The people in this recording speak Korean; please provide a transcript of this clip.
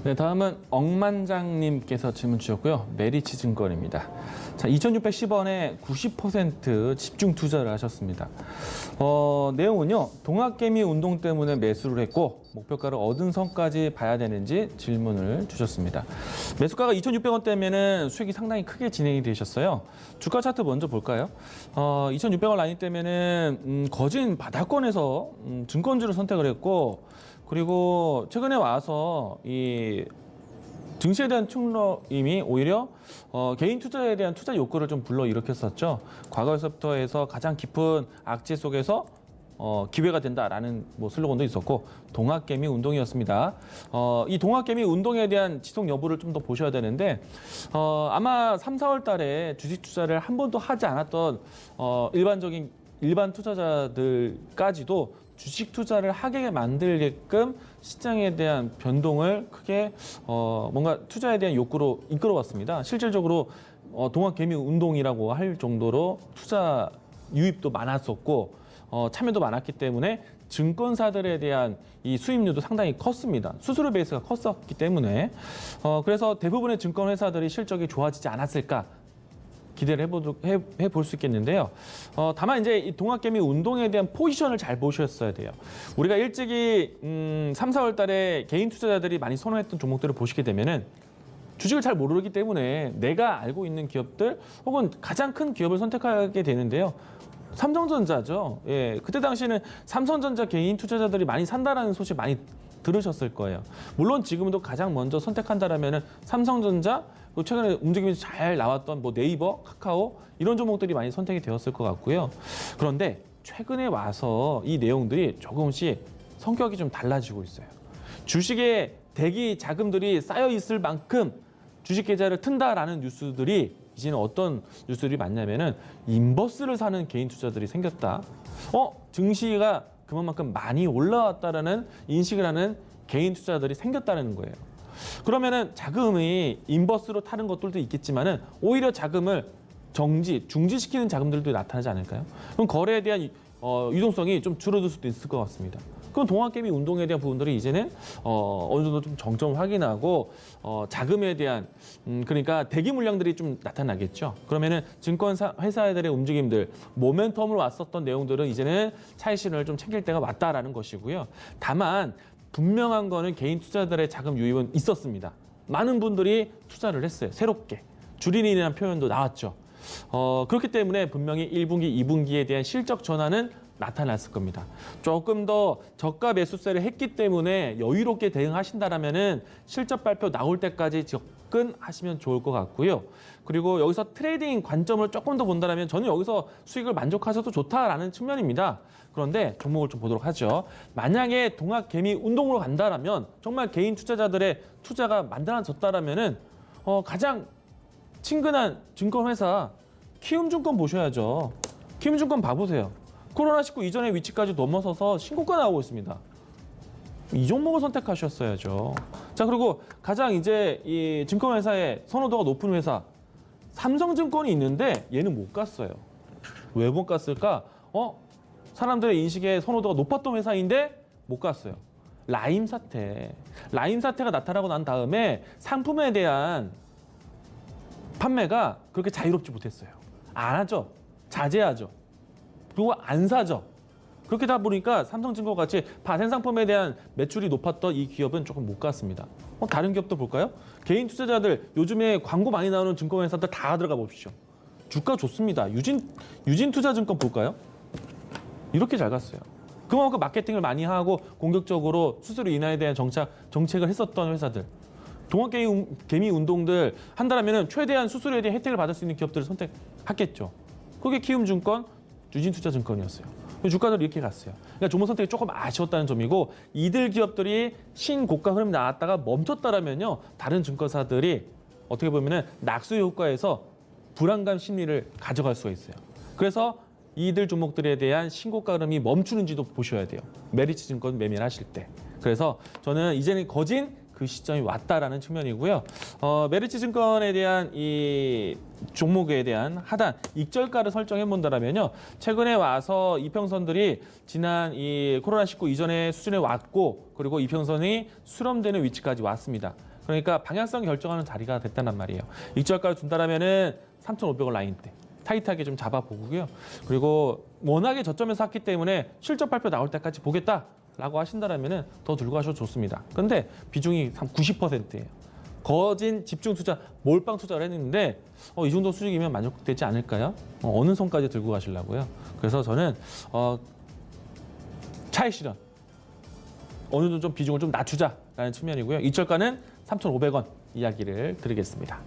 네, 다음은 억만장님께서 질문 주셨고요. 메리츠 증권입니다. 자, 2,610원에 90% 집중 투자를 하셨습니다. 내용은요, 동학개미 운동 때문에 매수를 했고 목표가를 얻은 선까지 봐야 되는지 질문을 주셨습니다. 매수가가 2,600원대면은 수익이 상당히 크게 진행이 되셨어요. 주가 차트 먼저 볼까요? 2,600원 라인 때면은 거진 바닥권에서 증권주를 선택을 했고, 그리고 최근에 와서 이 증시에 대한 충러임이 오히려 개인 투자에 대한 투자 욕구를 좀 불러일으켰었죠. 과거에서부터 해서 가장 깊은 악재 속에서 기회가 된다라는 슬로건도 있었고, 동학개미 운동이었습니다. 이 동학개미 운동에 대한 지속 여부를 좀 더 보셔야 되는데, 아마 3, 4월 달에 주식 투자를 한 번도 하지 않았던 일반 투자자들까지도 주식 투자를 하게 만들게끔 시장에 대한 변동을 크게 뭔가 투자에 대한 욕구로 이끌어왔습니다. 실질적으로 동학개미 운동이라고 할 정도로 투자 유입도 많았었고 참여도 많았기 때문에 증권사들에 대한 이 수입률도 상당히 컸습니다. 수수료 베이스가 컸었기 때문에 그래서 대부분의 증권 회사들이 실적이 좋아지지 않았을까 기대를 해볼 수 있겠는데요. 다만 이제 이 동학개미 운동에 대한 포지션을 잘 보셨어야 돼요. 우리가 일찍이 3, 4월 달에 개인 투자자들이 많이 선호했던 종목들을 보시게 되면은 주식을 잘 모르기 때문에 내가 알고 있는 기업들 혹은 가장 큰 기업을 선택하게 되는데요. 삼성전자죠. 예, 그때 당시에는 삼성전자 개인 투자자들이 많이 산다라는 소식 많이 들으셨을 거예요. 물론 지금도 가장 먼저 선택한다라면은 삼성전자, 그리고 최근에 움직임이 잘 나왔던 네이버, 카카오 이런 종목들이 많이 선택이 되었을 것 같고요. 그런데 최근에 와서 이 내용들이 조금씩 성격이 좀 달라지고 있어요. 주식에 대기 자금들이 쌓여 있을 만큼 주식 계좌를 튼다라는 뉴스들이 이제는 어떤 뉴스들이 많냐면은 인버스를 사는 개인 투자들이 생겼다. 증시가 그만큼 많이 올라왔다라는 인식을 하는 개인 투자자들이 생겼다는 거예요. 그러면은 자금이 인버스로 타는 것들도 있겠지만은 오히려 자금을 중지시키는 자금들도 나타나지 않을까요? 그럼 거래에 대한 유동성이 좀 줄어들 수도 있을 것 같습니다. 그럼 동학개미 운동에 대한 부분들이 이제는 어느 정도 좀 정점 확인하고 자금에 대한 그러니까 대기 물량들이 좀 나타나겠죠. 그러면은 증권사 회사들의 움직임들, 모멘텀으로 왔었던 내용들은 이제는 차익 신호를 좀 챙길 때가 왔다라는 것이고요. 다만 분명한 거는 개인 투자자들의 자금 유입은 있었습니다. 많은 분들이 투자를 했어요. 새롭게 줄이라는 표현도 나왔죠. 그렇기 때문에 분명히 1분기, 2분기에 대한 실적 전환은 나타났을 겁니다. 조금 더 저가 매수세를 했기 때문에 여유롭게 대응하신다라면은 실적 발표 나올 때까지 접근하시면 좋을 것 같고요. 그리고 여기서 트레이딩 관점을 조금 더 본다면 저는 여기서 수익을 만족하셔도 좋다라는 측면입니다. 그런데 종목을 좀 보도록 하죠. 만약에 동학개미 운동으로 간다라면 정말 개인 투자자들의 투자가 만들어졌다라면은 가장 친근한 증권회사 키움증권 보셔야죠. 키움증권 봐보세요. 코로나19 이전의 위치까지 넘어서서 신고가 나오고 있습니다. 이 종목을 선택하셨어야죠. 자, 그리고 가장 이제 이 증권회사의 선호도가 높은 회사 삼성증권이 있는데 얘는 못 갔어요. 왜 못 갔을까? 사람들의 인식에 선호도가 높았던 회사인데 못 갔어요. 라임 사태가 나타나고 난 다음에 상품에 대한 판매가 그렇게 자유롭지 못했어요. 안 하죠. 자제하죠. 그리고 안 사죠. 그렇게 다 보니까 삼성증권 같이 파생 상품에 대한 매출이 높았던 이 기업은 조금 못 갔습니다. 다른 기업도 볼까요? 개인 투자자들 요즘에 광고 많이 나오는 증권회사들 다 들어가 보십시오. 주가 좋습니다. 유진투자증권 볼까요? 이렇게 잘 갔어요. 그만큼 마케팅을 많이 하고 공격적으로 수수료 인하에 대한 정책을 했었던 회사들. 동학개미 운동들 한다라면 최대한 수수료에 대한 혜택을 받을 수 있는 기업들을 선택했겠죠. 그게 키움증권, 유진투자증권이었어요. 주가들이 이렇게 갔어요. 그러니까 종목 선택이 조금 아쉬웠다는 점이고 이들 기업들이 신고가 흐름이 나왔다가 멈췄다라면요. 다른 증권사들이 어떻게 보면은 낙수 효과에서 불안감 심리를 가져갈 수가 있어요. 그래서 이들 종목들에 대한 신고가 흐름이 멈추는지도 보셔야 돼요. 메리츠 증권 매매를 하실 때. 그래서 저는 이제는 거진 그 시점이 왔다라는 측면이고요. 메리츠 증권에 대한 이 종목에 대한 하단 익절가를 설정해 본다라면요. 최근에 와서 이평선들이 지난 이 코로나19 이전의 수준에 왔고 그리고 이평선이 수렴되는 위치까지 왔습니다. 그러니까 방향성 결정하는 자리가 됐다는 말이에요. 익절가를 둔다라면은 3,500원 라인대. 타이트하게 좀 잡아보고요. 그리고 워낙에 저점에서 샀기 때문에 실적 발표 나올 때까지 보겠다라고 하신다라면은 더 들고 가셔도 좋습니다. 근데 비중이 90%예요. 거진 집중 투자, 몰빵 투자를 했는데 이 정도 수익이면 만족되지 않을까요? 어느 선까지 들고 가시려고요? 그래서 저는 차익 실현 어느 정도 좀 비중을 좀 낮추자라는 측면이고요. 이철가는 3,500원 이야기를 드리겠습니다.